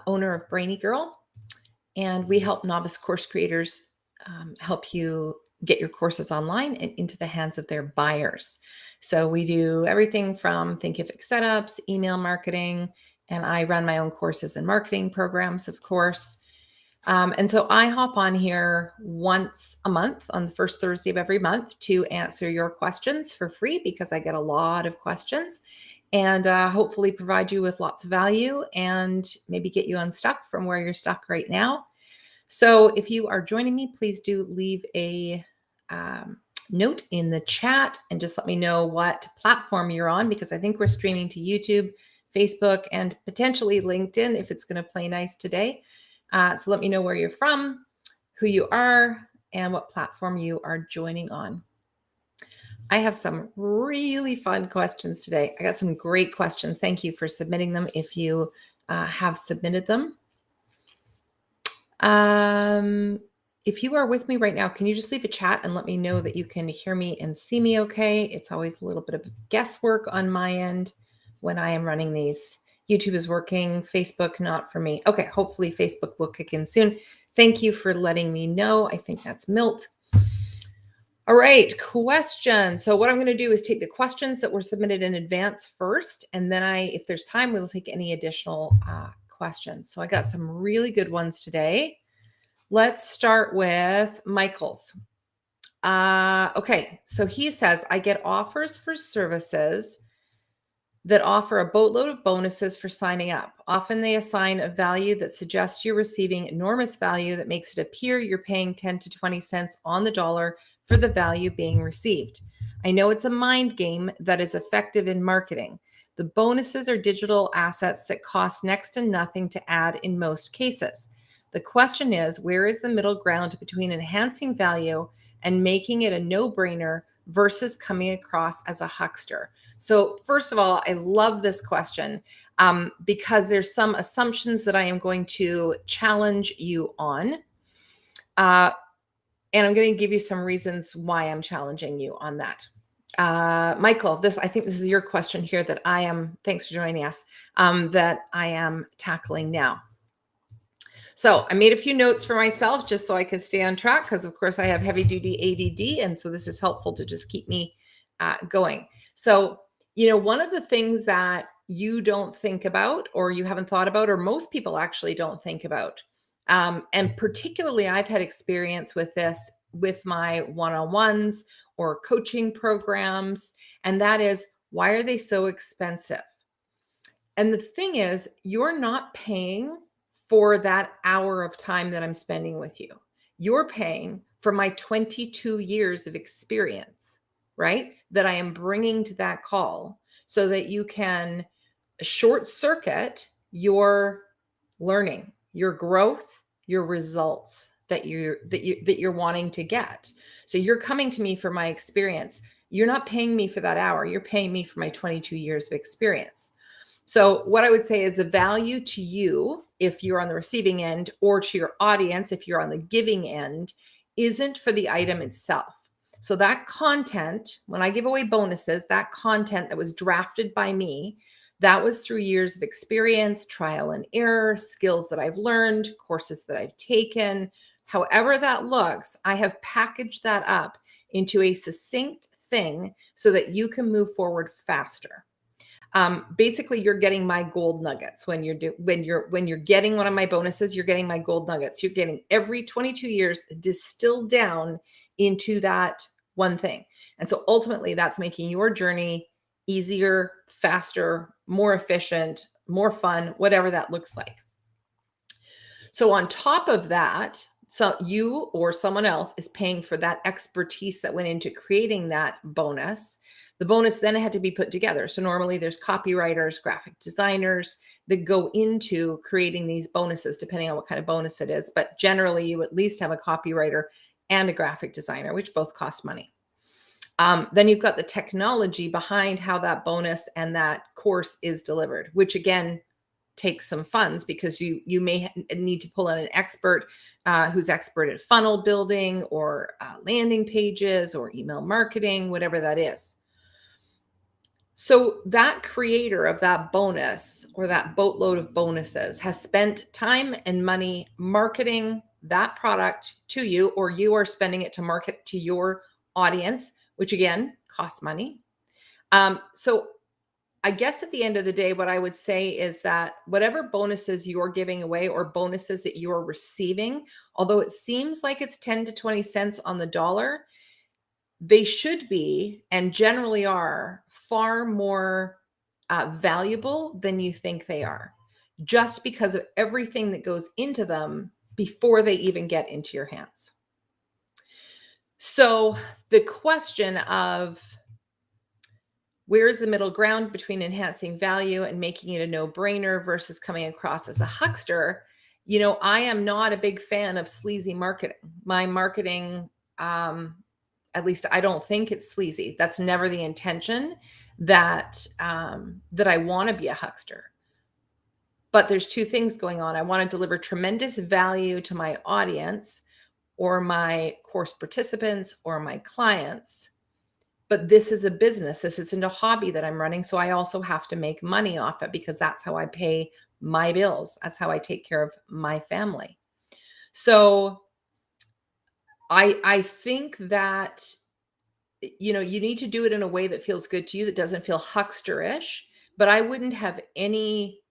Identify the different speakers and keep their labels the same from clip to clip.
Speaker 1: owner of Brainy, and we help novice course creators help you get your courses online and into the hands of their buyers. So we do everything from Thinkific setups, email marketing, and I run my own courses and marketing programs, of course. And so I hop on here once a month on the first Thursday of every month to answer your questions for free because I get a lot of questions and hopefully provide you with lots of value and maybe get you unstuck from where you're stuck right now. So if you are joining me, please do leave a note in the chat and just let me know what platform you're on, because I think we're streaming to YouTube, Facebook, and potentially LinkedIn if it's going to play nice today. So let me know where you're from, who you are, and what platform you are joining on. I have some really fun questions today. I got some great questions. Thank you for submitting them if you have submitted them. If you are with me right now, can you just leave a chat and let me know that you can hear me and see me okay? It's always a little bit of guesswork on my end when I am running these. YouTube is working, Facebook not for me. Okay, hopefully Facebook will kick in soon. Thank you for letting me know. I think that's Milt. All right, question. So what I'm going to do is take the questions that were submitted in advance first, and then if there's time, we'll take any additional questions. So I got some really good ones today. Let's start with Michael's. Okay, so he says, I get offers for services that offer a boatload of bonuses for signing up. Often they assign a value that suggests you're receiving enormous value that makes it appear you're paying 10 to 20 cents on the dollar for the value being received. I know it's a mind game that is effective in marketing. The bonuses are digital assets that cost next to nothing to add in most cases. The question is, where is the middle ground between enhancing value and making it a no-brainer versus coming across as a huckster? So first of all, I love this question because there's some assumptions that I am going to challenge you on. And I'm going to give you some reasons why I'm challenging you on that. Michael, I think this is your question here that thanks for joining us, that I am tackling now. So I made a few notes for myself just so I could stay on track because, of course, I have heavy duty ADD. And so this is helpful to just keep me going. So, one of the things that you don't think about or you haven't thought about, or most people actually don't think about, and particularly I've had experience with this with my one-on-ones or coaching programs, and that is, why are they so expensive? And the thing is, you're not paying for that hour of time that I'm spending with you. You're paying for my 22 years of experience, right? That I am bringing to that call so that you can short circuit your learning, your growth, your results that you're wanting to get. So you're coming to me for my experience. You're not paying me for that hour. You're paying me for my 22 years of experience. So what I would say is the value to you, if you're on the receiving end, or to your audience, if you're on the giving end, isn't for the item itself. So that content, when I give away bonuses, that content that was drafted by me, that was through years of experience, trial and error, skills that I've learned, courses that I've taken. However that looks, I have packaged that up into a succinct thing so that you can move forward faster. Basically, you're getting my gold nuggets when you're getting one of my bonuses. You're getting my gold nuggets. You're getting every 22 years distilled down into that one thing. And so ultimately, that's making your journey easier, faster, more efficient, more fun, whatever that looks like. So on top of that, so you or someone else is paying for that expertise that went into creating that bonus. The bonus then had to be put together. So normally there's copywriters, graphic designers that go into creating these bonuses, depending on what kind of bonus it is. But generally, you at least have a copywriter and a graphic designer, which both cost money. Then you've got the technology behind how that bonus and that course is delivered, which again takes some funds because you may need to pull in an expert who's expert at funnel building or landing pages or email marketing, whatever that is. So that creator of that bonus or that boatload of bonuses has spent time and money marketing that product to you, or you are spending it to market to your audience, which again costs money. So I guess at the end of the day, what I would say is that whatever bonuses you're giving away or bonuses that you're receiving, although it seems like it's 10 to 20 cents on the dollar, they should be and generally are far more valuable than you think they are, just because of everything that goes into them before they even get into your hands. So the question of where's the middle ground between enhancing value and making it a no-brainer versus coming across as a huckster? I am not a big fan of sleazy marketing. My marketing, at least I don't think it's sleazy. That's never the intention that that I want to be a huckster. But there's two things going on. I want to deliver tremendous value to my audience or my course participants or my clients. But this is a business. This isn't a hobby that I'm running. So I also have to make money off it because that's how I pay my bills. That's how I take care of my family. So I think that you need to do it in a way that feels good to you, that doesn't feel hucksterish. But I wouldn't have any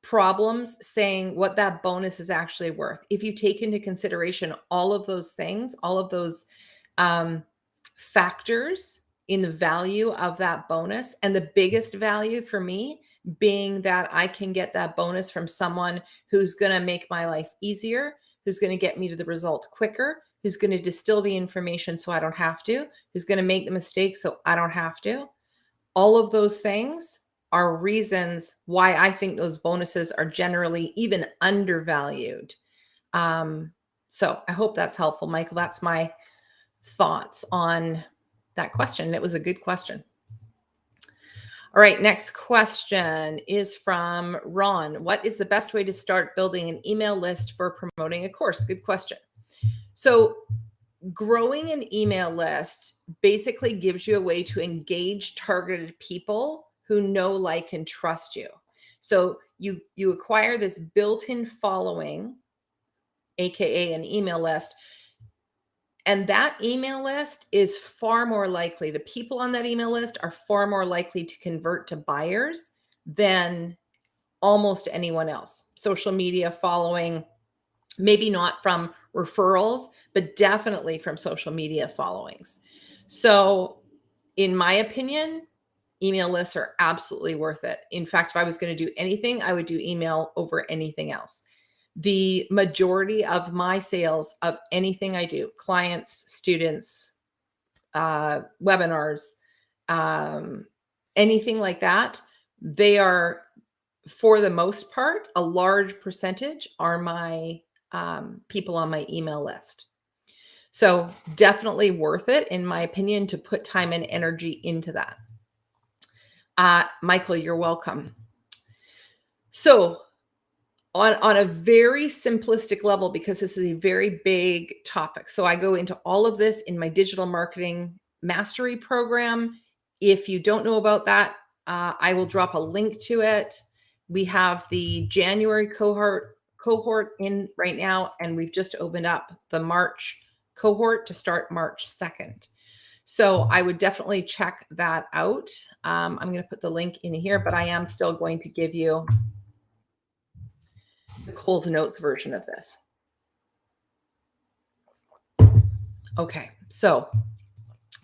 Speaker 1: problems saying what that bonus is actually worth. If you take into consideration all of those things, all of those um, factors in the value of that bonus, and the biggest value for me being that I can get that bonus from someone who's going to make my life easier, who's going to get me to the result quicker, who's going to distill the information so I don't have to, who's going to make the mistake so I don't have to. All of those things are reasons why I think those bonuses are generally even undervalued. So I hope that's helpful, Michael. That's my thoughts on that question. It was a good question. All right, next question is from Ron. What is the best way to start building an email list for promoting a course? Good question. So growing an email list basically gives you a way to engage targeted people who know, like, and trust you. So you acquire this built-in following, aka an email list, and that email list is far more likely, the people on that email list are far more likely to convert to buyers than almost anyone else. Social media following, maybe not from referrals, but definitely from social media followings. So, in my opinion, email lists are absolutely worth it. In fact, if I was going to do anything, I would do email over anything else. The majority of my sales of anything I do, clients, students, webinars, anything like that, they are, for the most part, a large percentage are my people on my email list. So definitely worth it, in my opinion, to put time and energy into that. Michael, you're welcome. So on a very simplistic level, because this is a very big topic. So I go into all of this in my digital marketing mastery program. If you don't know about that, I will drop a link to it. We have the January cohort in right now, and we've just opened up the March cohort to start March 2nd. So I would definitely check that out. I'm going to put the link in here, but I am still going to give you the Coles Notes version of this. Okay, so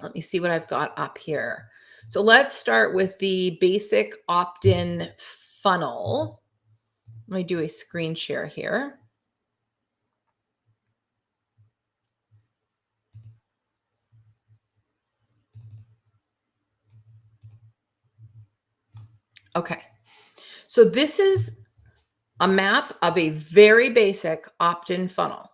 Speaker 1: let me see what I've got up here. So let's start with the basic opt-in funnel. Let me do a screen share here. Okay, so this is a map of a very basic opt-in funnel.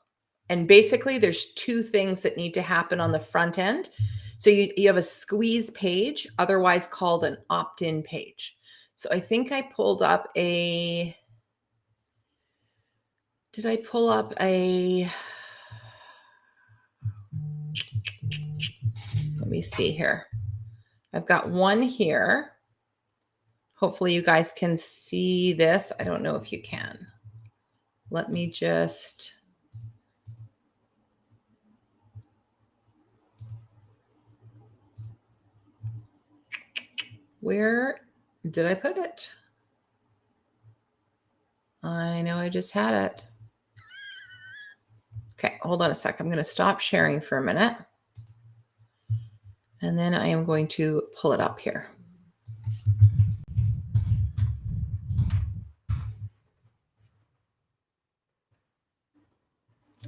Speaker 1: And basically there's two things that need to happen on the front end. So you have a squeeze page, otherwise called an opt-in page. So I think I pulled up a, did I pull up a, let me see here. I've got one here. Hopefully you guys can see this. I don't know if you can. Let me just... Where did I put it? I know I just had it. Okay, hold on a sec. I'm going to stop sharing for a minute. And then I am going to pull it up here.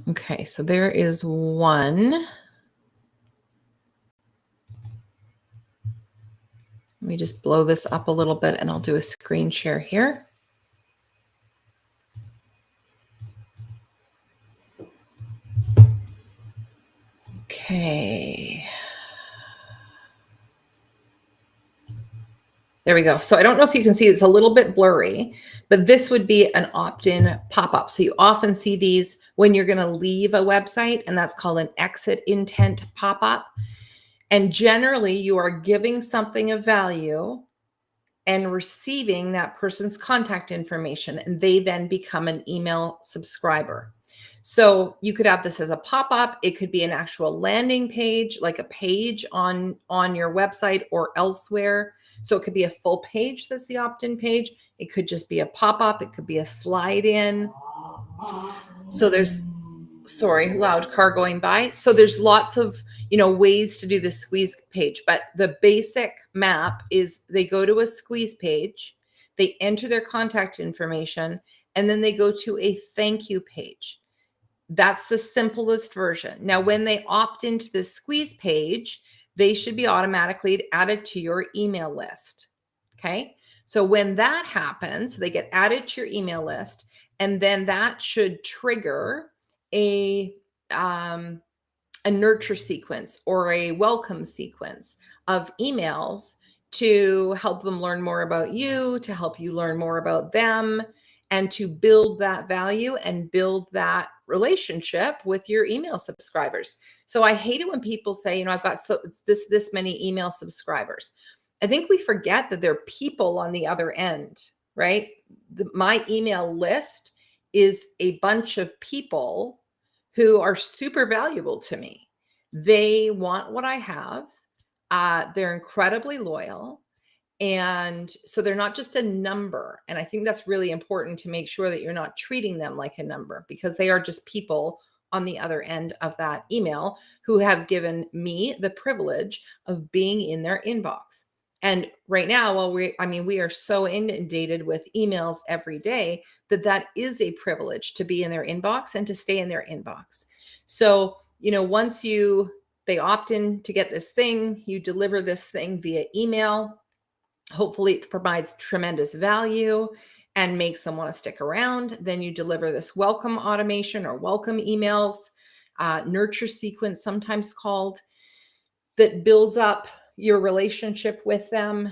Speaker 1: Okay, so there is one. Let me just blow this up a little bit and I'll do a screen share here. Okay. There we go. So I don't know if you can see, it's a little bit blurry, but this would be an opt-in pop-up. So you often see these when you're going to leave a website, and that's called an exit intent pop-up. And generally you are giving something of value and receiving that person's contact information, and they then become an email subscriber. So you could have this as a pop-up. It could be an actual landing page, like a page on your website or elsewhere. So it could be a full page that's the opt-in page. It could just be a pop-up. It could be a slide in. So there's, sorry, loud car going by. So there's lots of, ways to do the squeeze page, but the basic map is they go to a squeeze page, they enter their contact information, and then they go to a thank you page. That's the simplest version. Now, when they opt into the squeeze page, they should be automatically added to your email list. Okay. So when that happens, they get added to your email list, and then that should trigger a nurture sequence or a welcome sequence of emails to help them learn more about you, to help you learn more about them, and to build that value and build that relationship with your email subscribers. So I hate it when people say, I've got this many email subscribers. I think we forget that there are people on the other end, right? My email list is a bunch of people who are super valuable to me. They want what I have. They're incredibly loyal. And so they're not just a number. And I think that's really important to make sure that you're not treating them like a number, because they are just people on the other end of that email who have given me the privilege of being in their inbox. And right now, we are so inundated with emails every day that is a privilege to be in their inbox and to stay in their inbox. So, once they opt in to get this thing, you deliver this thing via email. Hopefully it provides tremendous value and makes them want to stick around. Then you deliver this welcome automation or welcome emails, nurture sequence, sometimes called, that builds up your relationship with them,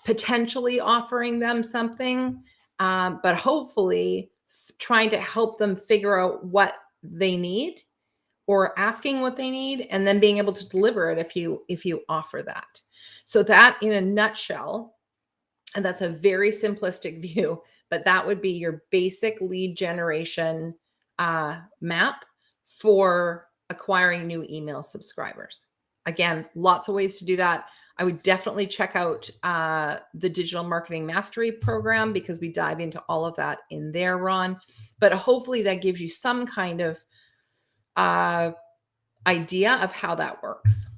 Speaker 1: potentially offering them something, but hopefully trying to help them figure out what they need, or asking what they need, and then being able to deliver it if you offer that. So that, in a nutshell, and that's a very simplistic view, but that would be your basic lead generation map for acquiring new email subscribers. Again, lots of ways to do that. I would definitely check out the Digital Marketing Mastery program, because we dive into all of that in there, Ron. But hopefully that gives you some kind of idea of how that works.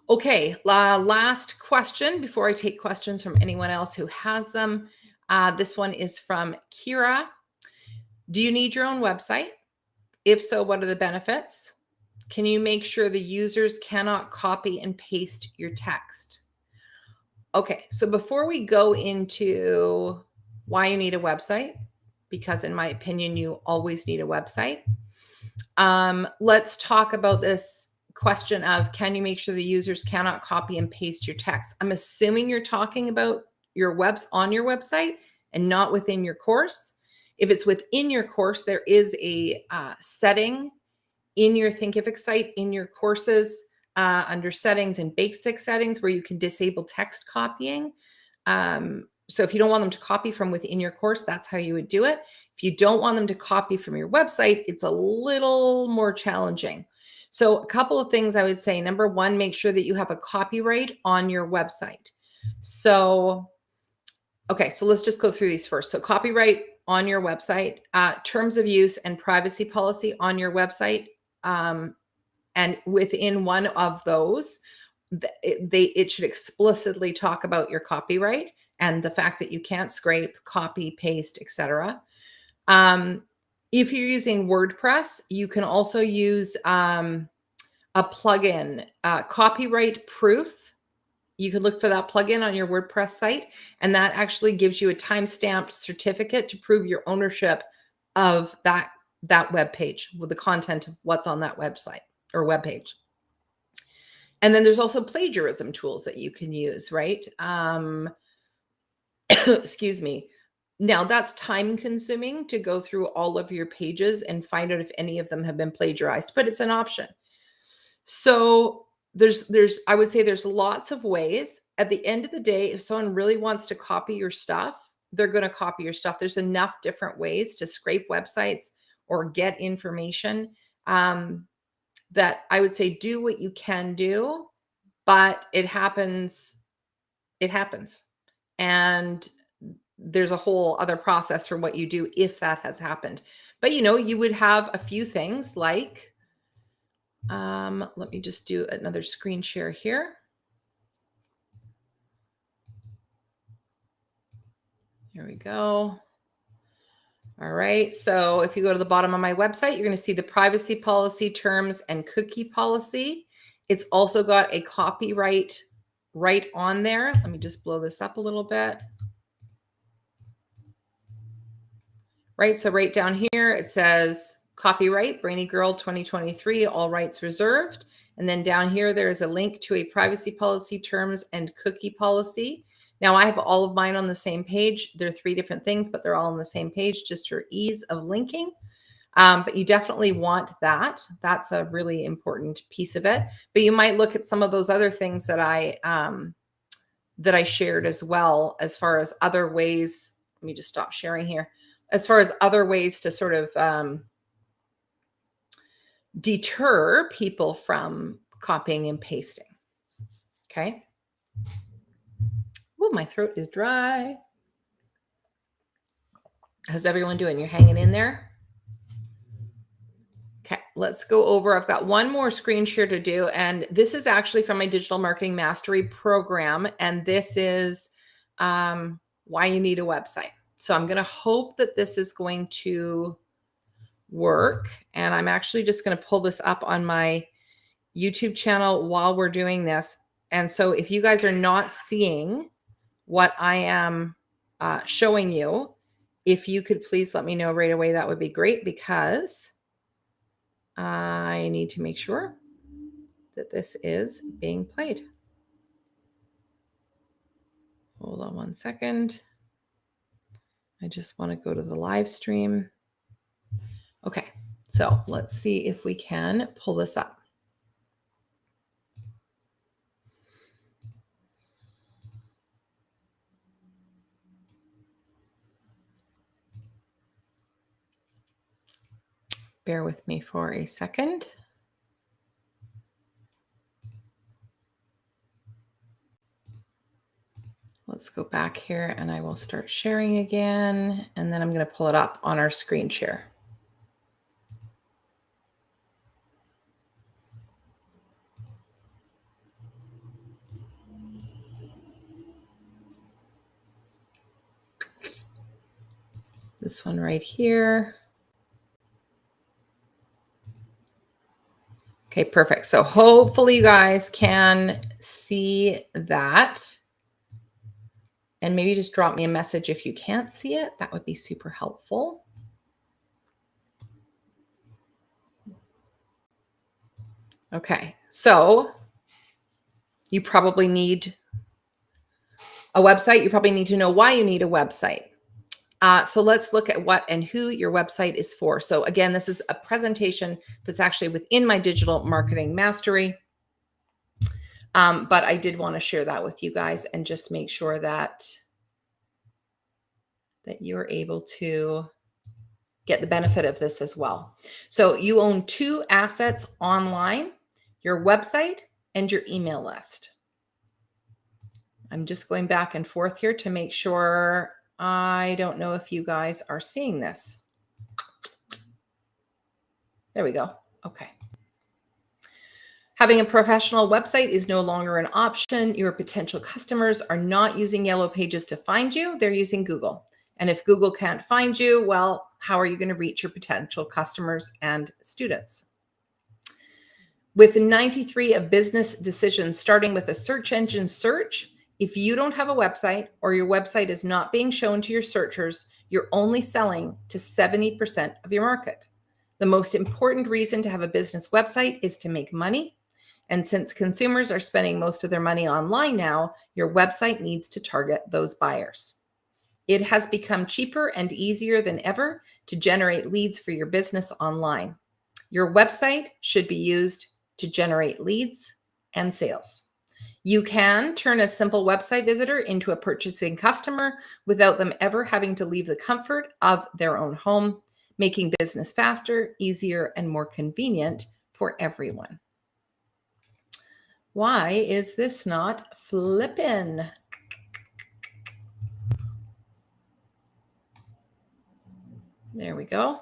Speaker 1: Okay, last question before I take questions from anyone else who has them. This one is from Kira. Do you need your own website? If so, what are the benefits? Can you make sure the users cannot copy and paste your text? Okay, so before we go into why you need a website, because in my opinion, you always need a website, let's talk about this question of, can you make sure the users cannot copy and paste your text? I'm assuming you're talking about your on your website and not within your course. If it's within your course, there is a setting in your Thinkific site, in your courses, under settings and basic settings where you can disable text copying. So if you don't want them to copy from within your course, that's how you would do it. If you don't want them to copy from your website, it's a little more challenging. So a couple of things I would say. Number one, make sure that you have a copyright on your website. So, okay, so let's just go through these first. So copyright on your website, terms of use and privacy policy on your website. And within one of those, it should explicitly talk about your copyright and the fact that you can't scrape, copy, paste, etc. If you're using WordPress, you can also use a plugin, copyright proof. You can look for that plugin on your WordPress site, and that actually gives you a timestamped certificate to prove your ownership of that web page with the content of what's on that website or web page. And then there's also plagiarism tools that you can use, right? Excuse me. Now that's time consuming to go through all of your pages and find out if any of them have been plagiarized, but it's an option. So I would say there's lots of ways. At the end of the day, if someone really wants to copy your stuff, they're going to copy your stuff. There's enough different ways to scrape websites or get information that I would say do what you can do, but it happens. It happens. And there's a whole other process for what you do if that has happened. But, you would have a few things like, let me just do another screen share here. Here we go. All right. So if you go to the bottom of my website, you're going to see the privacy policy, terms, and cookie policy. It's also got a copyright right on there. Let me just blow this up a little bit. Right. So right down here, it says copyright Brainy Girl 2023, all rights reserved. And then down here, there is a link to a privacy policy, terms, and cookie policy. Now I have all of mine on the same page. They're 3 different things, but they're all on the same page just for ease of linking. But you definitely want that. That's a really important piece of it. But you might look at some of those other things that I shared as well, as far as other ways. Let me just stop sharing here. As far as other ways to sort of deter people from copying and pasting. Okay. Oh, my throat is dry. How's everyone doing? You're hanging in there? Okay, let's go over. I've got one more screen share to do, and this is actually from my Digital Marketing Mastery program, and this is why you need a website. So I'm going to hope that this is going to work, and I'm actually just going to pull this up on my YouTube channel while we're doing this. And so if you guys are not seeing what I am showing you, if you could please let me know right away, that would be great, because I need to make sure that this is being played. Hold on one second. I just want to go to the live stream. Okay, so let's see if we can pull this up. Bear with me for a second. Let's go back here and I will start sharing again, and then I'm going to pull it up on our screen share. This one right here. Okay, perfect. So hopefully you guys can see that. And maybe just drop me a message if you can't see it. That would be super helpful. Okay, so you probably need a website. You probably need to know why you need a website. So let's look at what and who your website is for. So again, this is a presentation that's actually within my Digital Marketing Mastery. But I did want to share that with you guys and just make sure that you're able to get the benefit of this as well. So you own 2 assets online, your website and your email list. I'm just going back and forth here to make sure. I don't know if you guys are seeing this. There we go. Okay. Having a professional website is no longer an option. Your potential customers are not using Yellow Pages to find you. They're using Google. And if Google can't find you, well, how are you going to reach your potential customers and students? With 93 of business decisions starting with a search engine search, if you don't have a website or your website is not being shown to your searchers, you're only selling to 70% of your market. The most important reason to have a business website is to make money. And since consumers are spending most of their money online now, your website needs to target those buyers. It has become cheaper and easier than ever to generate leads for your business online. Your website should be used to generate leads and sales. You can turn a simple website visitor into a purchasing customer without them ever having to leave the comfort of their own home, making business faster, easier, and more convenient for everyone. Why is this not flippin'? There we go.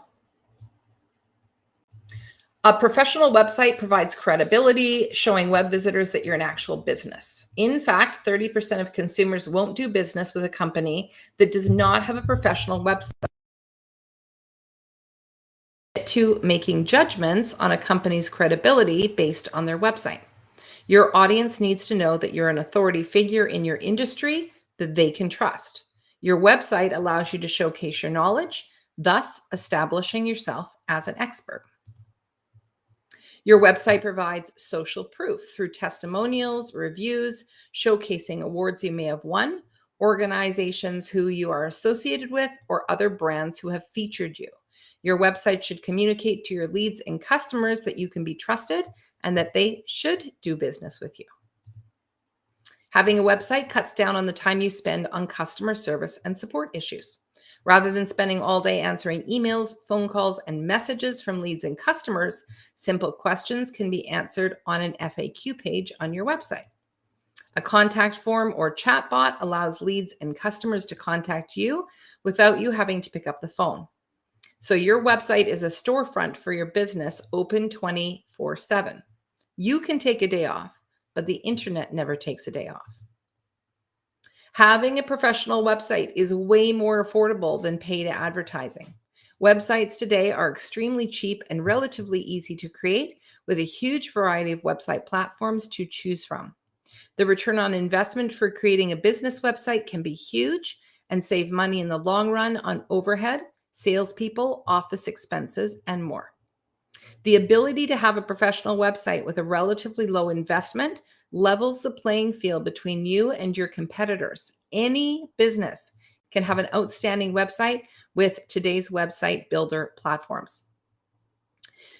Speaker 1: A professional website provides credibility, showing web visitors that you're an actual business. In fact, 30% of consumers won't do business with a company that does not have a professional website. To making judgments on a company's credibility based on their website. Your audience needs to know that you're an authority figure in your industry that they can trust. Your website allows you to showcase your knowledge, thus establishing yourself as an expert. Your website provides social proof through testimonials, reviews, showcasing awards you may have won, organizations who you are associated with, or other brands who have featured you. Your website should communicate to your leads and customers that you can be trusted and that they should do business with you. Having a website cuts down on the time you spend on customer service and support issues. Rather than spending all day answering emails, phone calls, and messages from leads and customers, simple questions can be answered on an FAQ page on your website. A contact form or chatbot allows leads and customers to contact you without you having to pick up the phone. So your website is a storefront for your business, open 24/7. You can take a day off, but the internet never takes a day off. Having a professional website is way more affordable than paid advertising. Websites today are extremely cheap and relatively easy to create, with a huge variety of website platforms to choose from. The return on investment for creating a business website can be huge and save money in the long run on overhead, salespeople, office expenses, and more. The ability to have a professional website with a relatively low investment levels the playing field between you and your competitors. Any business can have an outstanding website with today's website builder platforms.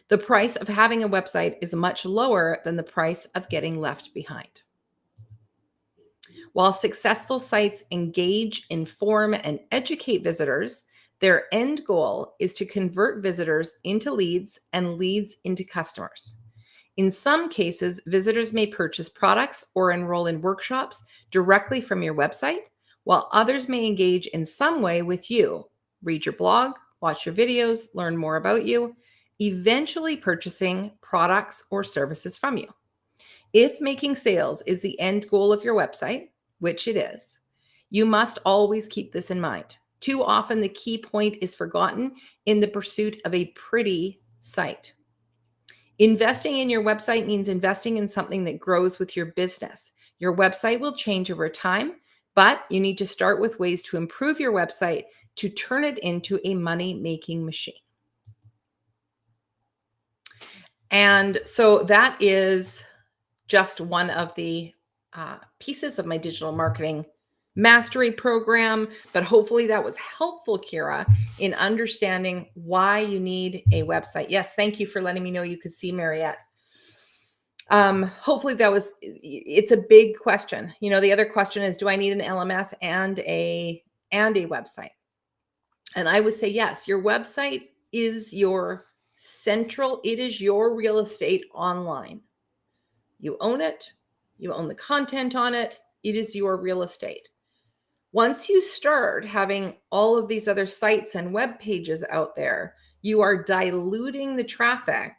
Speaker 1: The price of having a website is much lower than the price of getting left behind. While successful sites engage, inform, and educate visitors, their end goal is to convert visitors into leads and leads into customers. In some cases, visitors may purchase products or enroll in workshops directly from your website, while others may engage in some way with you, read your blog, watch your videos, learn more about you, eventually purchasing products or services from you. If making sales is the end goal of your website, which it is, you must always keep this in mind. Too often, the key point is forgotten in the pursuit of a pretty site. Investing in your website means investing in something that grows with your business. Your website will change over time, but you need to start with ways to improve your website to turn it into a money-making machine. And so that is just one of the pieces of my digital marketing mastery program, but hopefully that was helpful, Kira, in understanding why you need a website. Yes, thank you for letting me know you could see Mariette. Hopefully it's a big question. The other question is, do I need an LMS and a website? And I would say, yes, your website is your it is your real estate online. You own it. You own the content on it. It is your real estate. Once you start having all of these other sites and web pages out there, you are diluting the traffic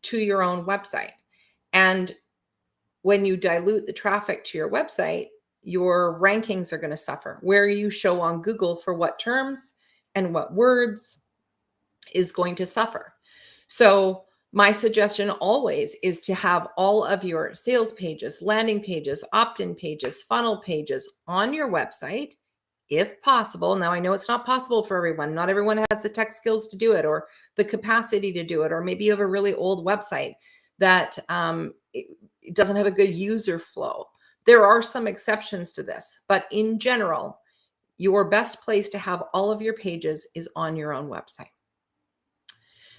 Speaker 1: to your own website. And when you dilute the traffic to your website, your rankings are going to suffer. Where you show on Google for what terms and what words is going to suffer. So my suggestion always is to have all of your sales pages, landing pages, opt-in pages, funnel pages on your website, if possible. Now, I know it's not possible for everyone. Not everyone has the tech skills to do it or the capacity to do it, or maybe you have a really old website that it doesn't have a good user flow. There are some exceptions to this, but in general, your best place to have all of your pages is on your own website.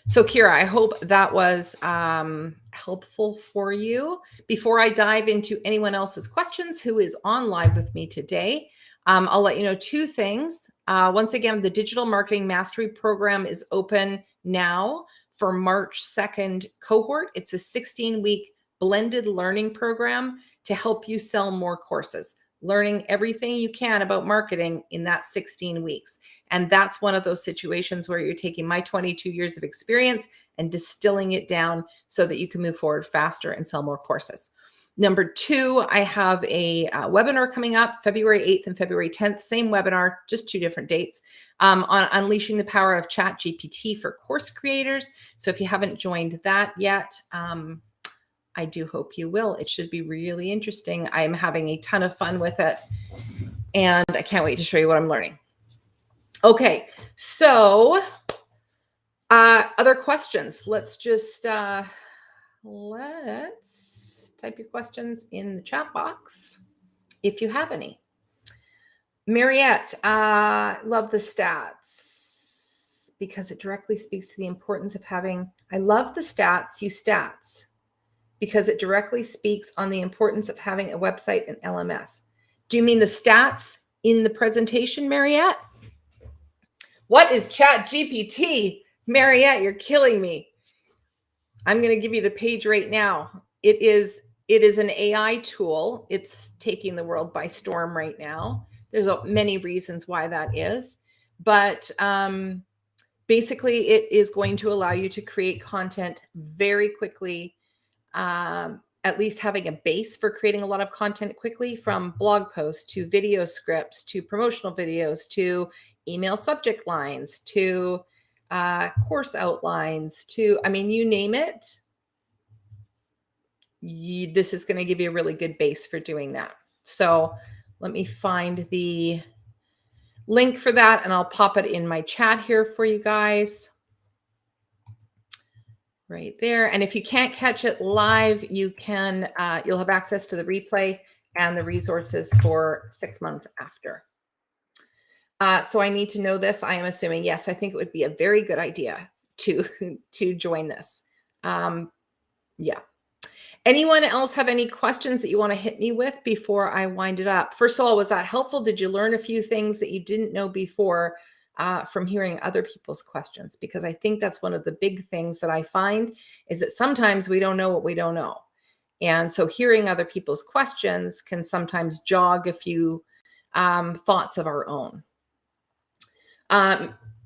Speaker 1: So Kira, I hope that was helpful for you. Before I dive into anyone else's questions who is on live with me today, I'll let you know two things. Once again, the Digital Marketing Mastery Program is open now for March 2nd cohort. It's a 16-week blended learning program to help you sell more courses, learning everything you can about marketing in that 16 weeks. And that's one of those situations where you're taking my 22 years of experience and distilling it down so that you can move forward faster and sell more courses. Number two, I have a webinar coming up February 8th and February 10th, same webinar, just two different dates, on unleashing the power of ChatGPT for course creators. So if you haven't joined that yet, I do hope you will. It should be really interesting. I'm having a ton of fun with it, and I can't wait to show you what I'm learning. Okay, so other questions. Let's just let's type your questions in the chat box if you have any. Mariette, love the stats because it directly speaks to the importance of having. I love the stats, because it directly speaks on the importance of having a website and LMS. Do you mean the stats in the presentation, Mariette? What is ChatGPT? Mariette, you're killing me. I'm going to give you the page right now. It is an AI tool. It's taking the world by storm right now. There's many reasons why that is, but basically it is going to allow you to create content very quickly, at least having a base for creating a lot of content quickly, from blog posts to video scripts to promotional videos to email subject lines to course outlines to, I mean, you name it. This is going to give you a really good base for doing that. So let me find the link for that and I'll pop it in my chat here for you guys. Right there. And if you can't catch it live, you can, you'll have access to the replay and the resources for 6 months after. So I need to know this. I am assuming, yes, I think it would be a very good idea to join this. Yeah. Anyone else have any questions that you want to hit me with before I wind it up? First of all, was that helpful? Did you learn a few things that you didn't know before from hearing other people's questions? Because I think that's one of the big things that I find is that sometimes we don't know what we don't know. And so hearing other people's questions can sometimes jog a few thoughts of our own.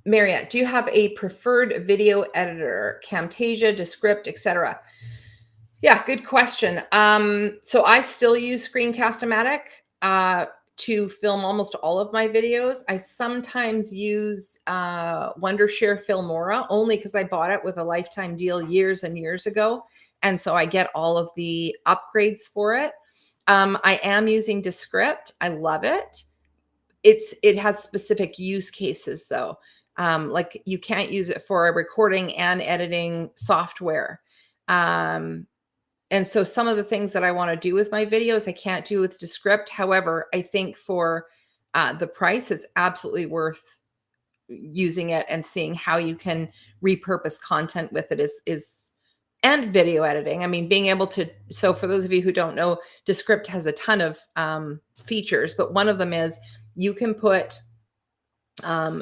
Speaker 1: Mariette, do you have a preferred video editor, Camtasia, Descript, etc.? Yeah, good question. So I still use Screencast-O-Matic to film almost all of my videos. I sometimes use Wondershare Filmora only because I bought it with a lifetime deal years and years ago. And so I get all of the upgrades for it. I am using Descript. I love it. It has specific use cases though. Like you can't use it for a recording and editing software. And so some of the things that I want to do with my videos, I can't do with Descript. However, I think for the price, it's absolutely worth using it and seeing how you can repurpose content with it is and video editing. I mean, being able to, so for those of you who don't know, Descript has a ton of features, but one of them is you can put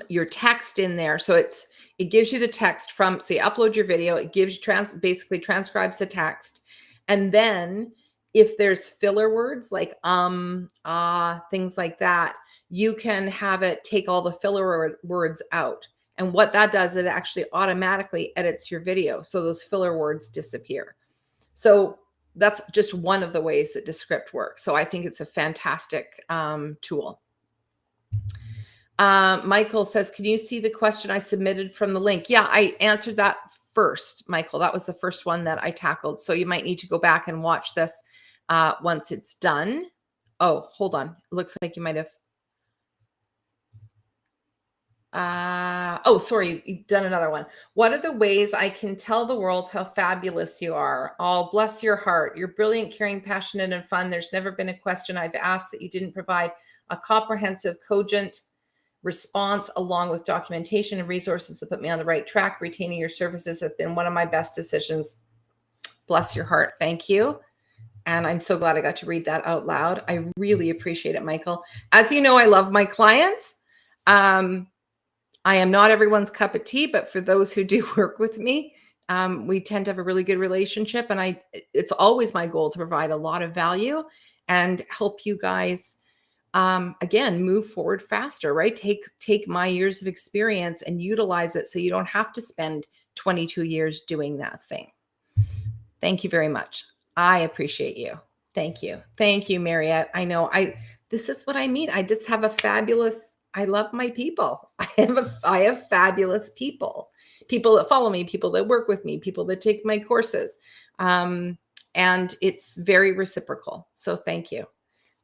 Speaker 1: your text in there. So it gives you the text from, so you upload your video, it gives you basically transcribes the text. And then if there's filler words like things like that, you can have it take all the filler words out. And what that does, it actually automatically edits your video. So those filler words disappear. So that's just one of the ways that Descript works. So I think it's a fantastic tool. Michael says, can you see the question I submitted from the link? Yeah, I answered that first, Michael. That was the first one that I tackled. So you might need to go back and watch this once it's done. Oh, hold on. It looks like you might have. Oh, sorry, you've done another one. What are the ways I can tell the world how fabulous you are? Oh, bless your heart. You're brilliant, caring, passionate, and fun. There's never been a question I've asked that you didn't provide a comprehensive, cogent response along with documentation and resources that put me on the right track. Retaining your services has been one of my best decisions. Bless your heart. Thank you. And I'm so glad I got to read that out loud. I really appreciate it, Michael. As you know, I love my clients. I am not everyone's cup of tea, but for those who do work with me, we tend to have a really good relationship. And it's always my goal to provide a lot of value and help you guys, again, move forward faster, right? Take my years of experience and utilize it so you don't have to spend 22 years doing that thing. Thank you very much. I appreciate you. Thank you. Thank you, Mariette. I know this is what I mean. I just have I love my people. I have fabulous people that follow me, people that work with me, people that take my courses. And it's very reciprocal. So thank you.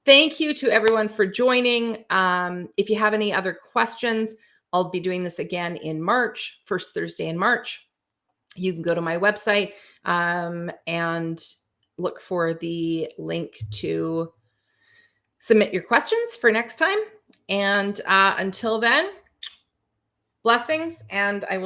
Speaker 1: Thank you to everyone for joining. If you have any other questions, I'll be doing this again in March, first Thursday in March. You can go to my website and look for the link to submit your questions for next time. And until then, blessings, and I will